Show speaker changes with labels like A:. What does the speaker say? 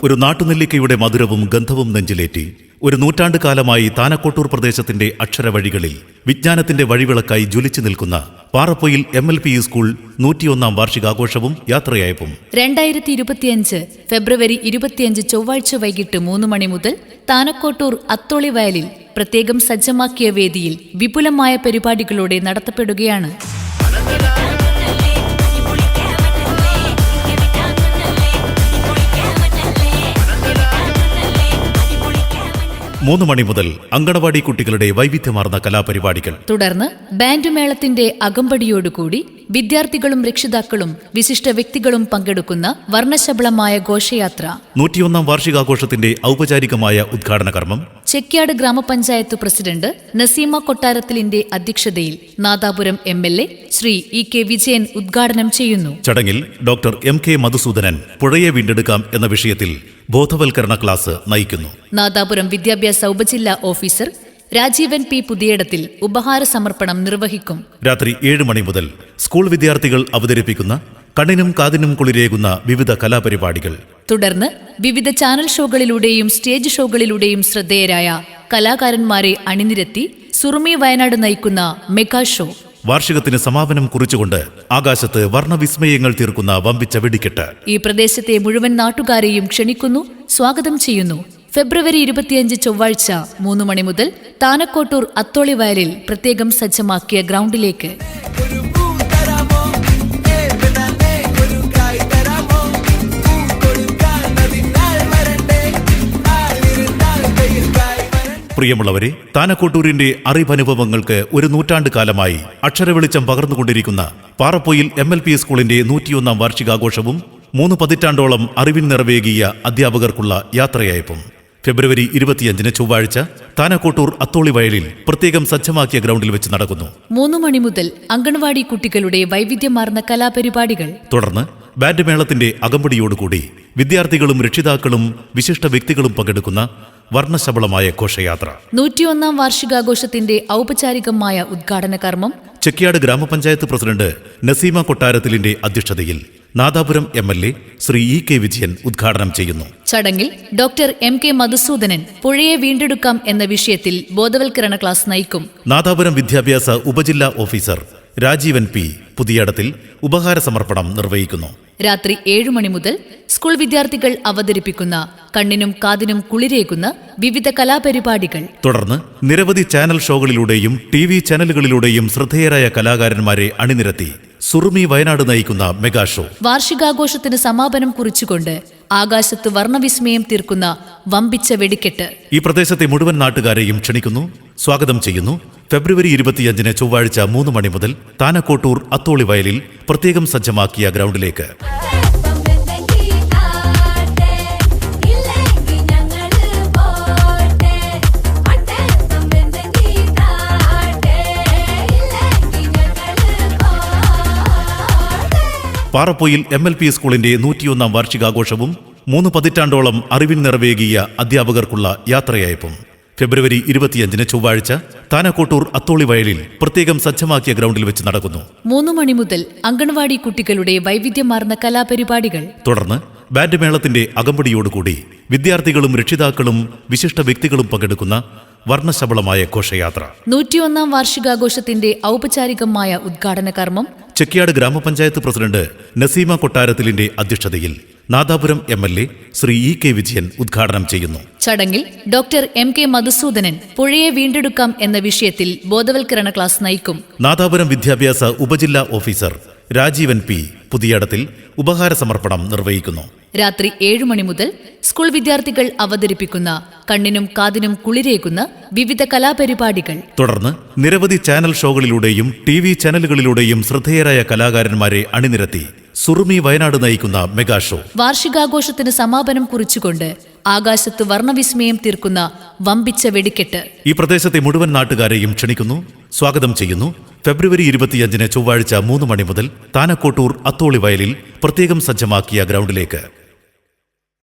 A: ഒരു നാട്ടുനെല്ലിക്കയുടെ മധുരവും ഗന്ധവും നെഞ്ചിലേറ്റി ഒരു നൂറ്റാണ്ട് കാലമായി താനക്കോട്ടൂർ പ്രദേശത്തിന്റെ അക്ഷരവഴികളിൽ വിജ്ഞാനത്തിന്റെ വഴിവിളക്കായി ജ്വലിച്ചു നിൽക്കുന്ന പാറപ്പൊയിൽ MLP സ്കൂൾ 101-ാം വാർഷികാഘോഷവും യാത്രയയപ്പും
B: 2025 ഫെബ്രുവരി 25 ചൊവ്വാഴ്ച വൈകിട്ട് 3 മണി മുതൽ താനക്കോട്ടൂർ അത്തോളി വയലിൽ പ്രത്യേകം സജ്ജമാക്കിയ വേദിയിൽ വിപുലമായ പരിപാടികളോടെ നടത്തപ്പെടുകയാണ്.
A: 3 മണി മുതൽ അങ്കണവാടി കുട്ടികളുടെ വൈവിധ്യമാർന്ന കലാപരിപാടികൾ.
B: തുടർന്ന് ബാൻഡ് മേളത്തിന്റെ അകമ്പടിയോടുകൂടി വിദ്യാർത്ഥികളും രക്ഷിതാക്കളും വിശിഷ്ട വ്യക്തികളും പങ്കെടുക്കുന്ന വർണ്ണശബളമായ ഘോഷയാത്ര.
A: 101-ാം വാർഷികാഘോഷത്തിന്റെ ഔപചാരികമായ ഉദ്ഘാടന കർമ്മം
B: ചെക്യാട് ഗ്രാമപഞ്ചായത്ത് പ്രസിഡന്റ് നസീമ കൊട്ടാരത്തിലിന്റെ അധ്യക്ഷതയിൽ നാദാപുരം MLA ശ്രീ EK വിജയൻ ഉദ്ഘാടനം ചെയ്യുന്നു.
A: ചടങ്ങിൽ ഡോക്ടർ MK മധുസൂദനൻ പുഴയെ വീണ്ടെടുക്കാം എന്ന വിഷയത്തിൽ ബോധവൽക്കരണ ക്ലാസ് നയിക്കുന്നു.
B: നാദാപുരം വിദ്യാഭ്യാസ ഉപജില്ലാ ഓഫീസർ രാജീവൻ P പുതിയടത്തിൽ ഉപഹാര സമർപ്പണം നിർവഹിക്കും.
A: രാത്രി 7 മണി മുതൽ സ്കൂൾ വിദ്യാർത്ഥികൾ അവതരിപ്പിക്കുന്ന കണ്ണിനും കാതിനും കുളിരേകുന്ന വിവിധ കലാപരിപാടികൾ.
B: തുടർന്ന് വിവിധ ചാനൽ ഷോകളിലൂടെയും സ്റ്റേജ് ഷോകളിലൂടെയും ശ്രദ്ധേയരായ കലാകാരന്മാരെ അണിനിരത്തി സുറുമി വയനാട് നയിക്കുന്ന മെഗാ ഷോ.
A: വാർഷികത്തിന് സമാപനം കുറിച്ചുകൊണ്ട് ആകാശത്ത് വർണ്ണവിസ്മയങ്ങൾ തീർക്കുന്ന വമ്പിച്ച വെടിക്കെട്ട്.
B: ഈ പ്രദേശത്തെ മുഴുവൻ നാട്ടുകാരെയും ക്ഷണിക്കുന്നു, സ്വാഗതം ചെയ്യുന്നു. ഫെബ്രുവരി 25 ചൊവ്വാഴ്ച 3 മണി മുതൽ താനക്കോട്ടൂർ അത്തോളി വയലിൽ പ്രത്യേകം സജ്ജമാക്കിയ ഗ്രൗണ്ടിലേക്ക്. പ്രിയമുള്ളവരെ, താനക്കോട്ടൂരിന്റെ അറിവനുഭവങ്ങൾക്ക് ഒരു നൂറ്റാണ്ട് കാലമായി അക്ഷരവെളിച്ചം പകർന്നുകൊണ്ടിരിക്കുന്ന പാറപ്പൊയിൽ MLP സ്കൂളിന്റെ 101-ാം വാർഷികാഘോഷവും 3 പതിറ്റാണ്ടോളം അറിവിൻ നിറവേകിയ അധ്യാപകർക്കുള്ള യാത്രയയപ്പും ഫെബ്രുവരി 25 ചൊവ്വാഴ്ച താനക്കോട്ടൂർ അത്തോളി വയലിൽ പ്രത്യേകം സജ്ജമാക്കിയ ഗ്രൗണ്ടിൽ വെച്ച് നടക്കുന്നു. 3 മണി മുതൽ അങ്കണവാടി കുട്ടികളുടെ വൈവിധ്യമാർന്ന കലാപരിപാടികൾ.
A: തുടർന്ന് ബാൻഡ് മേളത്തിന്റെ അകമ്പടിയോടുകൂടി വിദ്യാർത്ഥികളും രക്ഷിതാക്കളും വിശിഷ്ട വ്യക്തികളും പങ്കെടുക്കുന്ന വർണ്ണശബളമായ ഘോഷയാത്ര.
B: 101-ാം വാർഷികാഘോഷത്തിന്റെ ഔപചാരികമായ ഉദ്ഘാടന കർമ്മം
A: ചെക്യാട് ഗ്രാമപഞ്ചായത്ത് പ്രസിഡന്റ് നസീമ കൊട്ടാരത്തിലിന്റെ അധ്യക്ഷതയിൽ നാദാപുരം MLA ശ്രീ EK വിജയൻ ഉദ്ഘാടനം ചെയ്യുന്നു.
B: ചടങ്ങിൽ ഡോക്ടർ MK മധുസൂദനൻ പുഴയെ വീണ്ടെടുക്കാം എന്ന വിഷയത്തിൽ ബോധവൽക്കരണ ക്ലാസ് നയിക്കും.
A: നാദാപുരം വിദ്യാഭ്യാസ ഉപജില്ലാ ഓഫീസർ രാജീവൻ P പുതിയടത്തിൽ ഉപഹാര സമർപ്പണം നിർവഹിക്കുന്നു.
B: രാത്രി 7 മണി മുതൽ സ്കൂൾ വിദ്യാർത്ഥികൾ അവതരിപ്പിക്കുന്ന കണ്ണിനും കാതിനും കുളിരേകുന്ന വിവിധ കലാപരിപാടികൾ.
A: തുടർന്ന് നിരവധി ചാനൽ ഷോകളിലൂടെയും TV ചാനലുകളിലൂടെയും ശ്രദ്ധേയരായ കലാകാരന്മാരെ അണിനിരത്തി സുറുമി വയനാട് നയിക്കുന്ന മെഗാ ഷോ.
B: വാർഷികാഘോഷത്തിന് സമാപനം കുറിച്ചുകൊണ്ട് ആകാശത്ത് വർണ്ണവിസ്മയം തീർക്കുന്ന വമ്പിച്ച വെടിക്കെട്ട്.
A: ഈ പ്രദേശത്തെ മുഴുവൻ നാട്ടുകാരെയും ക്ഷണിക്കുന്നു, സ്വാഗതം ചെയ്യുന്നു. ഫെബ്രുവരി 25 ചൊവ്വാഴ്ച 3 മണി മുതൽ താനക്കോട്ടൂർ അത്തോളി വയലിൽ പ്രത്യേകം സജ്ജമാക്കിയ ഗ്രൗണ്ടിലേക്ക്. പാറപ്പൊയിൽ MLP സ്കൂളിന്റെ 101-ാം വാർഷികാഘോഷവും 3 പതിറ്റാണ്ടോളം അറിവിൻ നിറവേകിയ അധ്യാപകർക്കുള്ള യാത്രയയപ്പും ഫെബ്രുവരി 25 ചൊവ്വാഴ്ച താനക്കോട്ടൂർ അത്തോളി വയലിൽ പ്രത്യേകം സജ്ജമാക്കിയ ഗ്രൗണ്ടിൽ വെച്ച് നടക്കുന്നു.
B: 3 മണി മുതൽ അങ്കണവാടി കുട്ടികളുടെ വൈവിധ്യമാർന്ന കലാപരിപാടികൾ.
A: തുടർന്ന് ബാൻഡ് മേളത്തിന്റെ അകമ്പടിയോടുകൂടി വിദ്യാർത്ഥികളും രക്ഷിതാക്കളും വിശിഷ്ട വ്യക്തികളും പങ്കെടുക്കുന്ന വർണ്ണശബളമായ ഘോഷയാത്ര.
B: 101-ാം വാർഷികാഘോഷത്തിന്റെ ഔപചാരികമായ ഉദ്ഘാടന കർമ്മം
A: ചെക്യാട് ഗ്രാമപഞ്ചായത്ത് പ്രസിഡന്റ് നസീമ കൊട്ടാരത്തിലിന്റെ അധ്യക്ഷതയിൽ നാദാപുരം MLA ശ്രീ EK വിജയൻ ഉദ്ഘാടനം ചെയ്യുന്നു.
B: ചടങ്ങിൽ ഡോക്ടർ MK മധുസൂദനൻ പുഴയെ വീണ്ടെടുക്കാം എന്ന വിഷയത്തിൽ ബോധവൽക്കരണ ക്ലാസ് നയിക്കും.
A: നാദാപുരം വിദ്യാഭ്യാസ ഉപജില്ലാ ഓഫീസർ രാജീവൻ P പുതിയടത്തിൽ ഉപഹാര സമർപ്പണം നിർവഹിക്കുന്നു.
B: രാത്രി 7 മണി മുതൽ സ്കൂൾ വിദ്യാർത്ഥികൾ അവതരിപ്പിക്കുന്ന കണ്ണിനും കാതിനും കുളിരേകുന്ന വിവിധ കലാപരിപാടികൾ.
A: തുടർന്ന് നിരവധി ചാനൽ ഷോകളിലൂടെയും TV ചാനലുകളിലൂടെയും ശ്രദ്ധേയരായ കലാകാരന്മാരെ അണിനിരത്തി സുറുമി വയനാട് നയിക്കുന്ന മെഗാ ഷോ.
B: വാർഷികാഘോഷത്തിന് സമാപനം കുറിച്ചുകൊണ്ട് ആകാശത്ത് വർണ്ണവിസ്മയം തീർക്കുന്ന വമ്പിച്ച വെടിക്കെട്ട്.
A: ഈ പ്രദേശത്തെ മുഴുവൻ നാട്ടുകാരെയും ക്ഷണിക്കുന്നു, സ്വാഗതം ചെയ്യുന്നു. ഫെബ്രുവരി 25 ചൊവ്വാഴ്ച 3 മണി മുതൽ താനക്കോട്ടൂർ അത്തോളി വയലിൽ പ്രത്യേകം സജ്ജമാക്കിയ ഗ്രൗണ്ടിലേക്ക്.